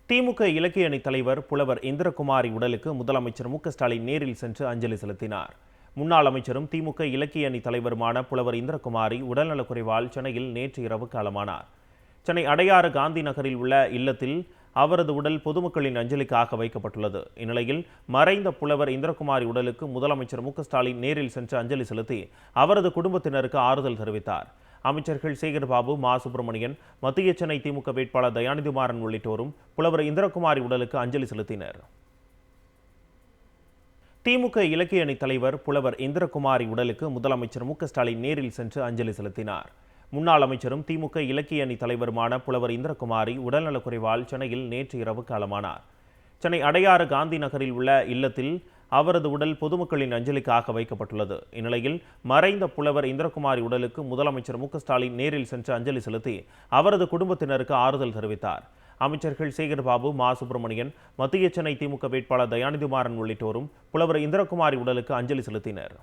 திமுக இலக்கிய அணி தலைவர் புலவர் இந்திரகுமாரி உடலுக்கு முதலமைச்சர் மு.க.ஸ்டாலின் நேரில் சென்று அஞ்சலி செலுத்தினார். முன்னாள் அமைச்சரும் திமுக இலக்கிய அணி தலைவருமான புலவர் இந்திரகுமாரி உடல்நலக்குறைவால் சென்னையில் நேற்று இரவு காலமானார். சென்னை அடையாறு காந்தி நகரில் உள்ள இல்லத்தில் அவரது உடல் பொதுமக்களின் அஞ்சலிக்காக வைக்கப்பட்டுள்ளது. இந்நிலையில் மறைந்த புலவர் இந்திரகுமாரி உடலுக்கு முதலமைச்சர் மு.க.ஸ்டாலின் நேரில் சென்று அஞ்சலி செலுத்தி அவரது குடும்பத்தினருக்கு ஆறுதல் தெரிவித்தார். அமைச்சர்கள் சேகர்பாபு, மா. சுப்பிரமணியன், மத்திய சென்னை திமுக வேட்பாளர் தயாநிதிமாறன் உள்ளிட்டோரும் புலவர் இந்திரகுமாரி உடலுக்கு அஞ்சலி செலுத்தினர். திமுக இலக்கிய அணி தலைவர் புலவர் இந்திரகுமாரி உடலுக்கு முதலமைச்சர் மு.க.ஸ்டாலின் நேரில் சென்று அஞ்சலி செலுத்தினார். முன்னாள் அமைச்சரும் திமுக இலக்கிய அணி தலைவருமான புலவர் இந்திரகுமாரி உடல்நலக்குறைவால் சென்னையில் நேற்று இரவு காலமானார். சென்னை அடையாறு காந்தி நகரில் உள்ள இல்லத்தில் அவரது உடல் பொதுமக்களின் அஞ்சலிக்காக வைக்கப்பட்டுள்ளது. இந்நிலையில் மறைந்த புலவர் இந்திரகுமாரி உடலுக்கு முதலமைச்சர் மு.க.ஸ்டாலின் நேரில் சென்று அஞ்சலி செலுத்தி அவரது குடும்பத்தினருக்கு ஆறுதல் தெரிவித்தார். அமைச்சர்கள் சேகர்பாபு, மா. சுப்பிரமணியன், மத்திய சென்னை திமுக வேட்பாளர் தயாநிதிமாறன் உள்ளிட்டோரும் புலவர் இந்திரகுமாரி உடலுக்கு அஞ்சலி செலுத்தினர்.